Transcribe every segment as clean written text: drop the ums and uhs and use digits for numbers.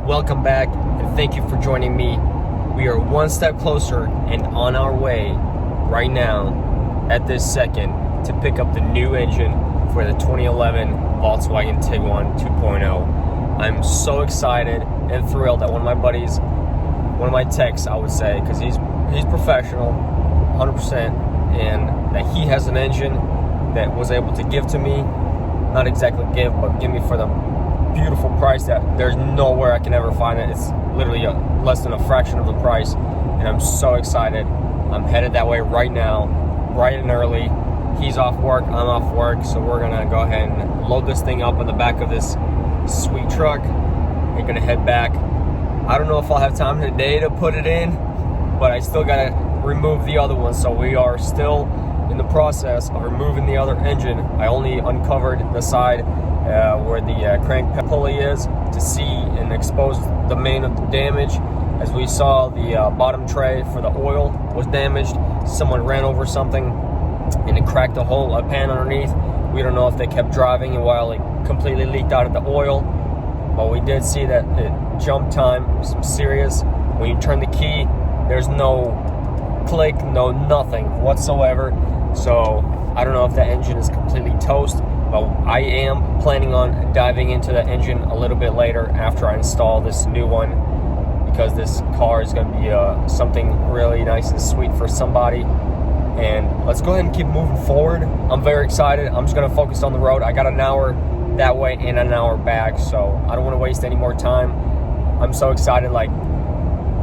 welcome back, and thank you for joining me. We are one step closer and on our way right now, at this second, to pick up the new engine for the 2011 Volkswagen Tiguan 2.0. I'm so excited and thrilled that one of my buddies, one of my techs, I would say, because he's professional, 100%, and that he has an engine that was able to give to me, not exactly give, but give me for the beautiful price that there's nowhere I can ever find it. It's literally less than a fraction of the price, and I'm so excited. I'm headed that way right now, bright and early. He's off work, I'm off work, so we're gonna go ahead and load this thing up in the back of this sweet truck. We're gonna head back. I don't know if I'll have time today to put it in, but I still gotta remove the other one, so we are still in the process of removing the other engine. I only uncovered the side where the crank pulley is to see and expose the main of the damage. As we saw, the bottom tray for the oil was damaged. Someone ran over something and it cracked a hole, a pan underneath. We don't know if they kept driving and while it completely leaked out of the oil, but we did see that it jump time, some serious. When you turn the key, there's no click, no nothing whatsoever. So I don't know if the engine is completely toast, but I am planning on diving into the engine a little bit later after I install this new one, because this car is going to be something really nice and sweet for somebody. And let's go ahead and keep moving forward. I'm very excited. I'm just going to focus on the road. I got an hour that way and an hour back, so I don't want to waste any more time. I'm so excited. Like,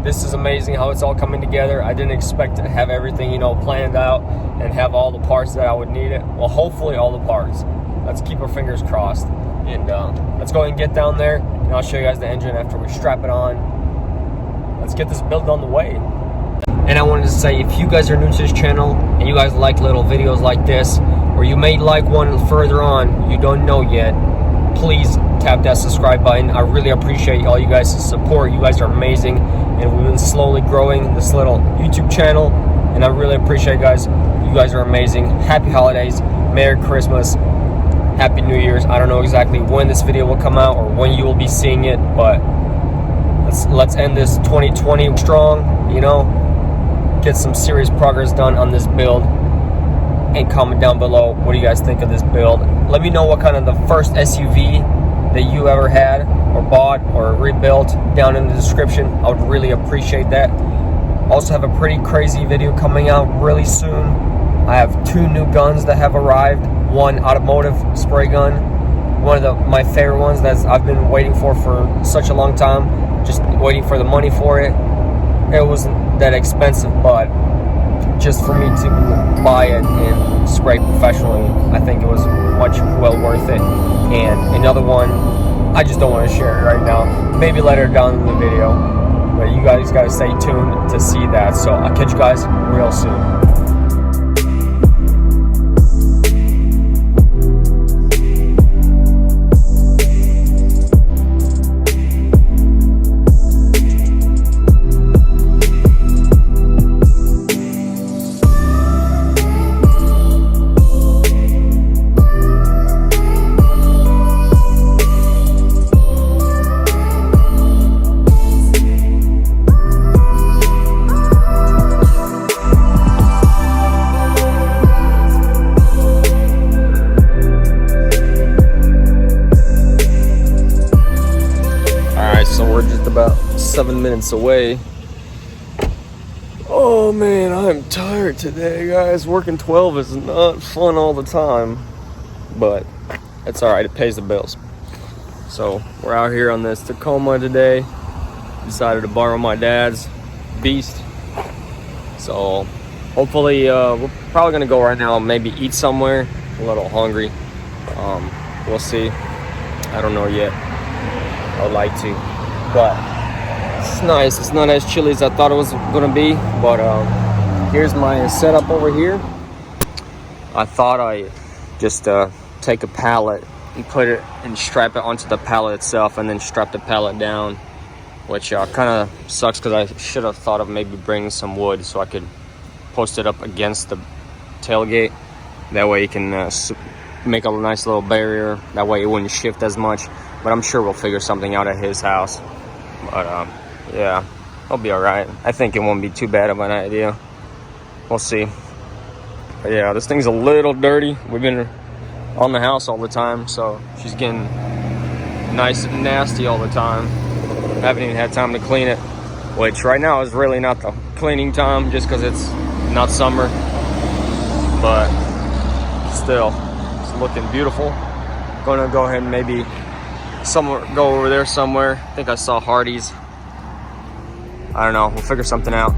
this is amazing how it's all coming together. I didn't expect to have everything, planned out and have all the parts that I would need it. Well, hopefully all the parts. Let's keep our fingers crossed. And let's go ahead and get down there, and I'll show you guys the engine after we strap it on. Let's get this build on the way. And I wanted to say, if you guys are new to this channel and you guys like little videos like this, or you may like one further on you don't know yet, please tap that subscribe button. I really appreciate all you guys' support. You guys are amazing, and we've been slowly growing this little YouTube channel, and I really appreciate you guys. You guys are amazing. Happy holidays, Merry Christmas, Happy New Year's. I don't know exactly when this video will come out or when you will be seeing it, but let's end this 2020 strong, get some serious progress done on this build. And comment down below, what do you guys think of this build? Let me know what kind of the first SUV that you ever had or bought or rebuilt down in the description. I would really appreciate that. Also have a pretty crazy video coming out really soon. I have 2 new guns that have arrived. One automotive spray gun, one of my favorite ones that I've been waiting for such a long time, just waiting for the money for it. It wasn't that expensive, but just for me to buy it and spray professionally, I think it was much well worth it. And another one, I just don't want to share it right now. Maybe later down in the video, but you guys got to stay tuned to see that. So I'll catch you guys real soon. About 7 minutes away. Oh man, I'm tired today, guys. Working 12 is not fun all the time, but it's all right. It pays the bills. So we're out here on this Tacoma today. Decided to borrow my dad's beast. So hopefully we're probably gonna go right now, maybe eat somewhere. A little hungry. We'll see. I don't know yet. I would like to. But it's nice. It's not as chilly as I thought it was gonna be. But here's my setup over here. I thought I just take a pallet and put it and strap it onto the pallet itself, and then strap the pallet down, which kind of sucks because I should have thought of maybe bringing some wood so I could post it up against the tailgate. That way you can make a nice little barrier. That way it wouldn't shift as much. But I'm sure we'll figure something out at his house. But yeah, I'll be all right. I think it won't be too bad of an idea. We'll see. But yeah, this thing's a little dirty. We've been on the house all the time, so she's getting nice and nasty all the time. Haven't even had time to clean it, which right now is really not the cleaning time just because it's not summer. But still, it's looking beautiful. Gonna go ahead and maybe go over there somewhere. I think I saw Hardee's. I don't know. We'll figure something out.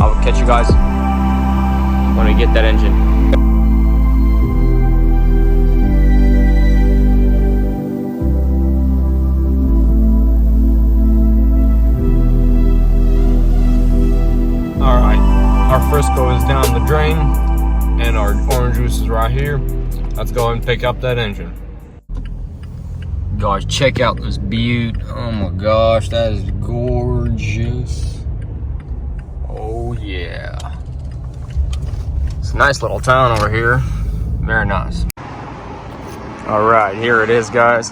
I'll catch you guys when we get that engine. All right, our Frisco is down the drain, and our orange juice is right here. Let's go ahead and pick up that engine. Guys, check out this beaut. Oh my gosh, that is gorgeous. Oh yeah. It's a nice little town over here. Very nice. All right, here it is, guys.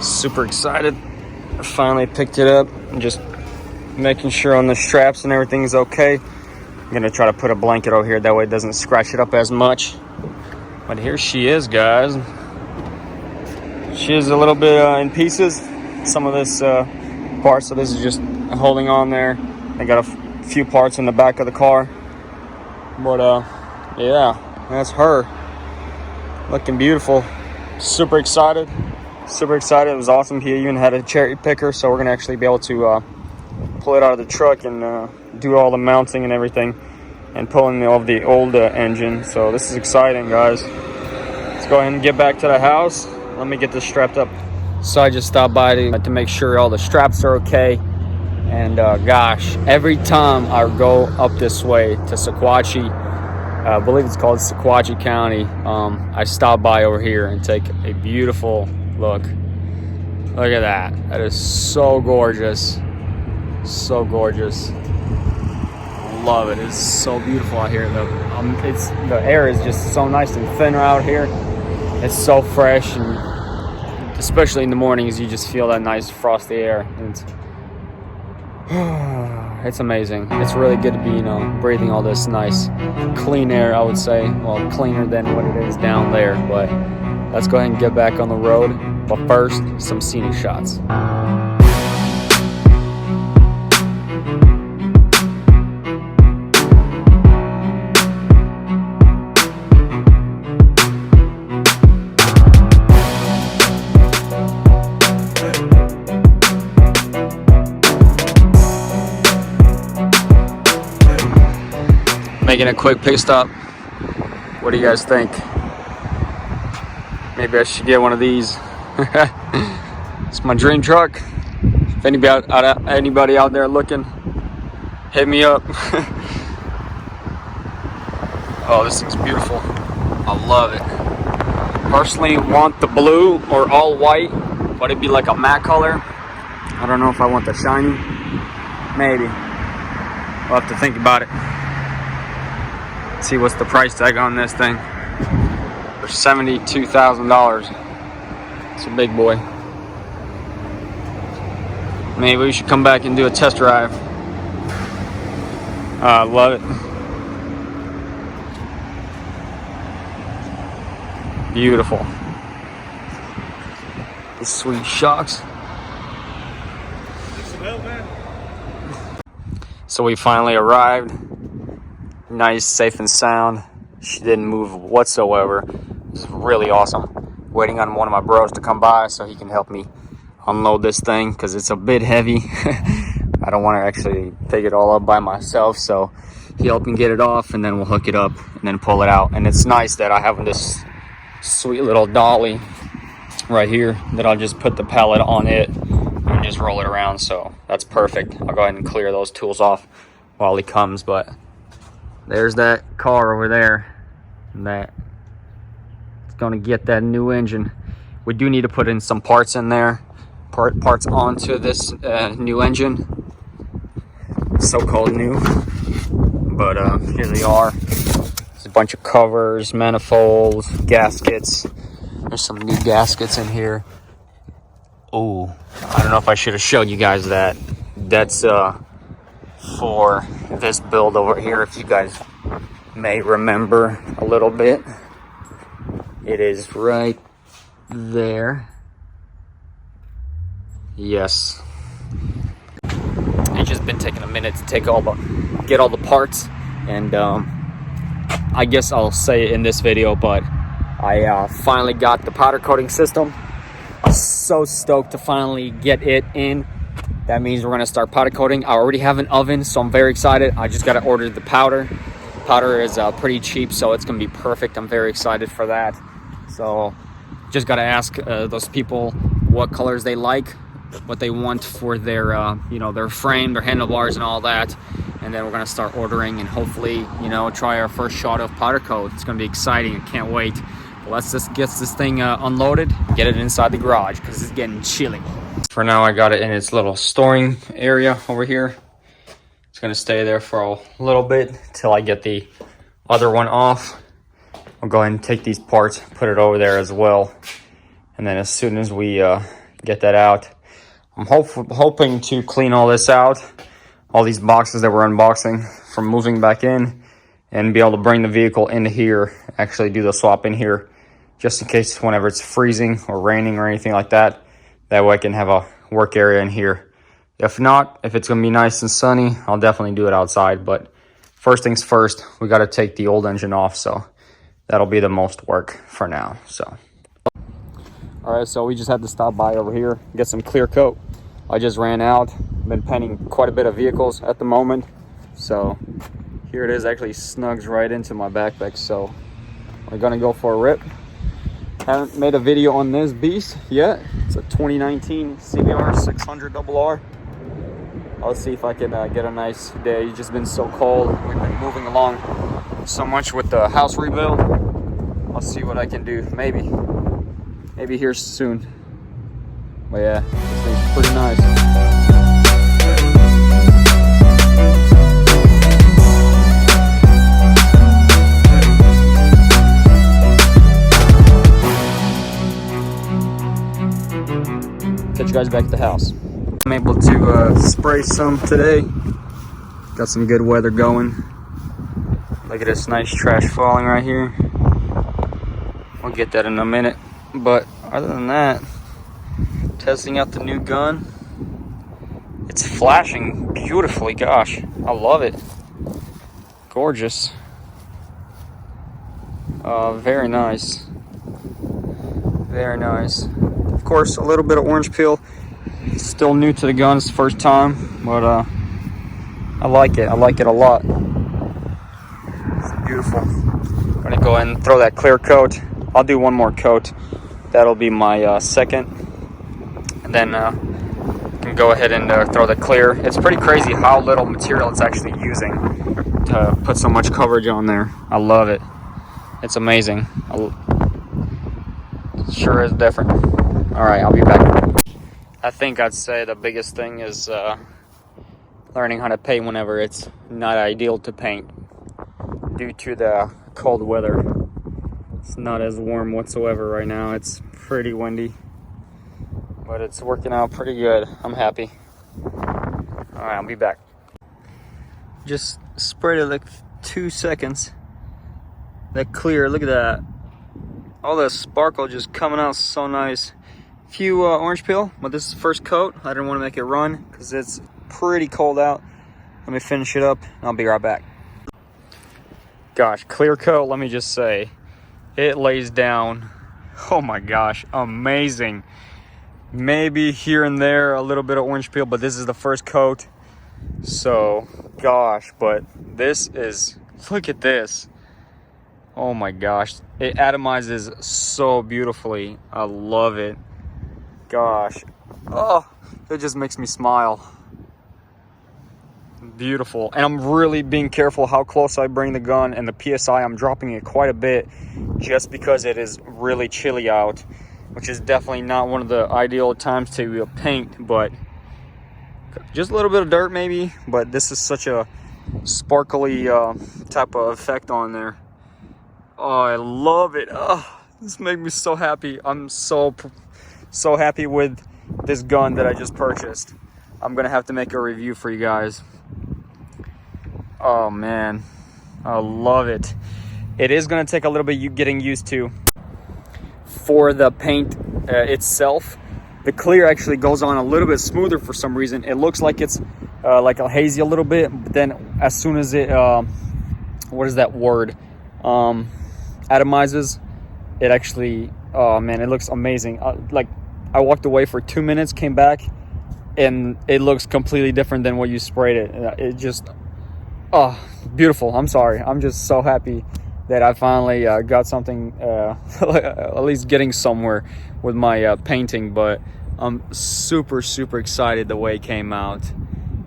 Super excited. I finally picked it up. I'm just making sure on the straps and everything is okay. I'm gonna try to put a blanket over here, that way it doesn't scratch it up as much. But here she is, guys. She is a little bit in pieces. Some of this part, so this is just holding on there. I got a few parts in the back of the car. But yeah, that's her. Looking beautiful. Super excited. Super excited. It was awesome. He even had a cherry picker, so we're gonna actually be able to pull it out of the truck and do all the mounting and everything, and pulling of the old engine. So this is exciting, guys. Let's go ahead and get back to the house. Let me get this strapped up. So I just stopped by to make sure all the straps are okay. And gosh, every time I go up this way to Sequatchie, I believe it's called Sequatchie County, I stop by over here and take a beautiful look. Look at that. That is so gorgeous. So gorgeous. Love it. It's so beautiful out here. The air is just so nice and thin out here. It's so fresh, and especially in the mornings, you just feel that nice frosty air. And it's amazing. It's really good to be, breathing all this nice, clean air, I would say. Well, cleaner than what it is down there. But let's go ahead and get back on the road. But first, some scenic shots. Making a quick pit stop. What do you guys think? Maybe I should get one of these. It's my dream truck. If anybody out there looking, hit me up. Oh, this thing's beautiful. I love it. Personally, want the blue or all white, but it'd be like a matte color. I don't know if I want the shiny. Maybe. We'll have to think about it. See what's the price tag on this thing. For $72,000. It's a big boy. Maybe we should come back and do a test drive. I love it. Beautiful. The sweet shocks. So we finally arrived. Nice, safe and sound. She didn't move whatsoever. This is really awesome. Waiting on one of my bros to come by so he can help me unload this thing because it's a bit heavy. I don't want to actually pick it all up by myself, so he helped me get it off, and then we'll hook it up and then pull it out. And it's nice that I have this sweet little dolly right here that I'll just put the pallet on it and just roll it around. So that's perfect. I'll go ahead and clear those tools off while he comes. But there's that car over there. That it's going to get that new engine. We do need to put in some parts in there. Parts onto this new engine. So-called new. But here they are. There's a bunch of covers, manifolds, gaskets. There's some new gaskets in here. Oh, I don't know if I should have showed you guys that. That's for this build over here, if you guys may remember a little bit. It is right there. Yes. It's just been taking a minute to get all the parts, and I guess I'll say it in this video, but I finally got the powder coating system. I'm so stoked to finally get it in. That means we're gonna start powder coating. I already have an oven, so I'm very excited. I just gotta order the powder. Powder is pretty cheap, so it's gonna be perfect. I'm very excited for that. So just gotta ask those people what colors they like, what they want for their their frame, their handlebars and all that. And then we're gonna start ordering and hopefully, try our first shot of powder coat. It's gonna be exciting. I can't wait. But let's just get this thing unloaded, get it inside the garage because it's getting chilly. For now, I got it in its little storing area over here. It's gonna stay there for a little bit till I get the other one off. I'll go ahead and take these parts, put it over there as well. And then as soon as we get that out, I'm hoping to clean all this out, all these boxes that we're unboxing from moving back in, and be able to bring the vehicle into here, actually do the swap in here, just in case whenever it's freezing or raining or anything like that. That way I can have a work area in here. If not, if it's gonna be nice and sunny, I'll definitely do it outside. But first things first, we gotta take the old engine off, so that'll be the most work for now. So, all right, so we just had to stop by over here, get some clear coat. I just ran out. Been painting quite a bit of vehicles at the moment. So here it is, actually snugs right into my backpack. So we're gonna go for a rip. Haven't made a video on this beast yet. It's a 2019 CBR 600RR. Let's see if I can get a nice day. It's just been so cold. We've been moving along so much with the house rebuild. I'll see what I can do. Maybe here soon. But yeah, this thing's pretty nice. Catch you guys back at the house. I'm able to spray some today. Got some good weather going. Look at this nice trash falling right here. We'll get that in a minute. But other than that, testing out the new gun. It's flashing beautifully. Gosh, I love it. Gorgeous. Very nice. Very nice. Of course, a little bit of orange peel. Still new to the gun, it's the first time, but I like it. I like it a lot. It's beautiful. I'm gonna go ahead and throw that clear coat. I'll do one more coat. That'll be my second. And then can go ahead and throw the clear. It's pretty crazy how little material it's actually using to put so much coverage on there. I love it. It's amazing. It sure is different. All right, I'll be back. I think I'd say the biggest thing is learning how to paint whenever it's not ideal to paint due to the cold weather. It's not as warm whatsoever right now. It's pretty windy, but it's working out pretty good. I'm happy. All right, I'll be back. Just sprayed it like 2 seconds. That clear, look at that. All the sparkle just coming out so nice. Few orange peel, but this is the first coat. I didn't want to make it run because it's pretty cold out. Let me finish it up and I'll be right back. Gosh, clear coat, let me just say, it lays down, oh my gosh, amazing. Maybe here and there a little bit of orange peel, but this is the first coat. So, gosh, but this is, look at this. Oh my gosh, it atomizes so beautifully. I love it. Gosh, oh, it just makes me smile. Beautiful. And I'm really being careful how close I bring the gun, and the PSI, I'm dropping it quite a bit just because it is really chilly out, which is definitely not one of the ideal times to paint, but just a little bit of dirt maybe, but this is such a sparkly type of effect on there. Oh, I love it. Oh, this makes me so happy. I'm so happy with this gun that I just purchased. I'm gonna have to make a review for you guys. Oh man, I love it. It is gonna take a little bit getting used to. For the paint itself, the clear actually goes on a little bit smoother for some reason. It looks like it's like a hazy a little bit, but then as soon as it what is that word, atomizes, it actually, oh man, it looks amazing. Like I walked away for 2 minutes, came back, and it looks completely different than what you sprayed it. It just, oh, beautiful. I'm sorry, I'm just so happy that I finally got something, at least getting somewhere with my painting. But I'm super excited the way it came out.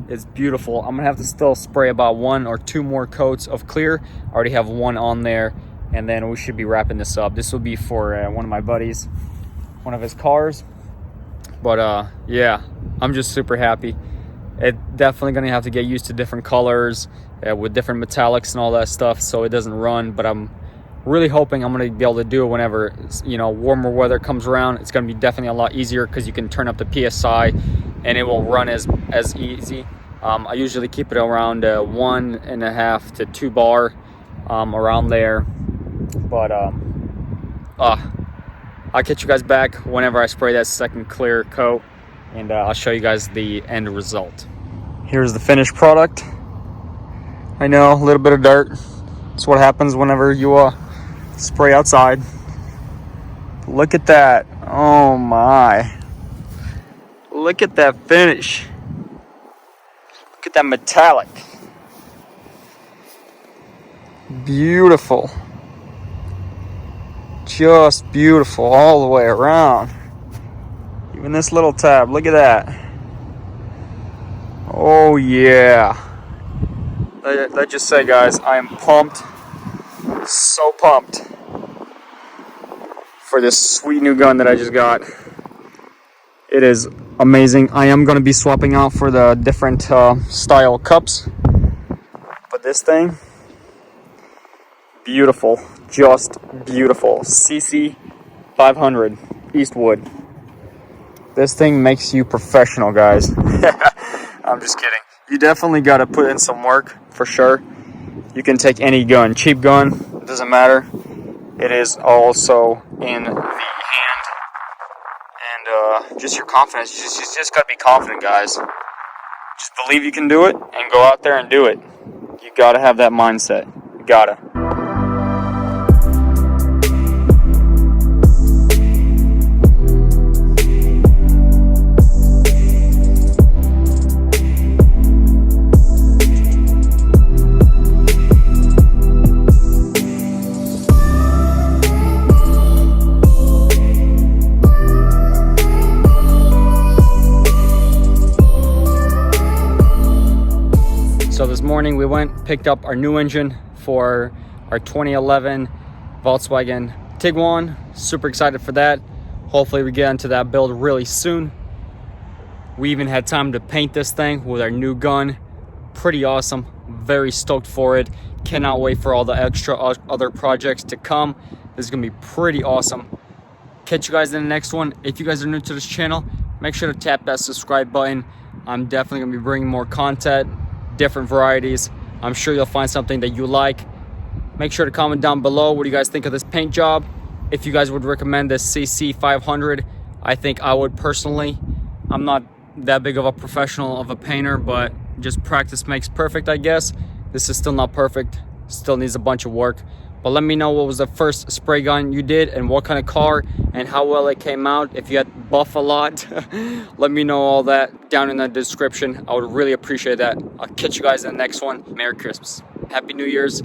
It's beautiful. I'm gonna have to still spray about 1 or 2 more coats of clear. I already have 1 on there, and then we should be wrapping this up. This will be for one of my buddies, one of his cars. But yeah, I'm just super happy. It definitely gonna have to get used to different colors with different metallics and all that stuff, so it doesn't run. But I'm really hoping I'm gonna be able to do it whenever, you know, warmer weather comes around. It's gonna be definitely a lot easier because you can turn up the PSI and it will run as easy. I usually keep it around 1.5 to 2 bar, around there. But I'll catch you guys back whenever I spray that second clear coat, and I'll show you guys the end result. Here's the finished product. I know, a little bit of dirt. That's what happens whenever you spray outside. Look at that. Oh my. Look at that finish. Look at that metallic. Beautiful. Just beautiful all the way around. Even this little tab, look at that. Oh yeah. Let's just say, guys, I am pumped. So pumped for this sweet new gun that I just got. It is amazing. I am going to be swapping out for the different style cups. But this thing, beautiful. Just beautiful. CC 500 Eastwood. This thing makes you professional, guys. I'm just kidding. You definitely got to put in some work for sure. You can take any gun, cheap gun, it doesn't matter. It is also in the hand. And just your confidence. You just got to be confident, guys. Just believe you can do it and go out there and do it. You got to have that mindset. You got to. So this morning we picked up our new engine for our 2011 Volkswagen Tiguan. Super excited for that. Hopefully we get into that build really soon. We even had time to paint this thing with our new gun. Pretty awesome. Very stoked for it. Cannot wait for all the extra other projects to come. This is gonna be pretty awesome. Catch you guys in the next one. If you guys are new to this channel, make sure to tap that subscribe button. I'm definitely gonna be bringing more content, different varieties. I'm sure you'll find something that you like. Make sure to comment down below what do you guys think of this paint job. If you guys would recommend this CC 500, I think I would personally. I'm not that big of a professional of a painter, but just practice makes perfect, I guess. This is still not perfect, still needs a bunch of work. But let me know what was the first spray gun you did and what kind of car and how well it came out. If you had buff a lot, let me know all that down in the description. I would really appreciate that. I'll catch you guys in the next one. Merry Christmas. Happy New Year's.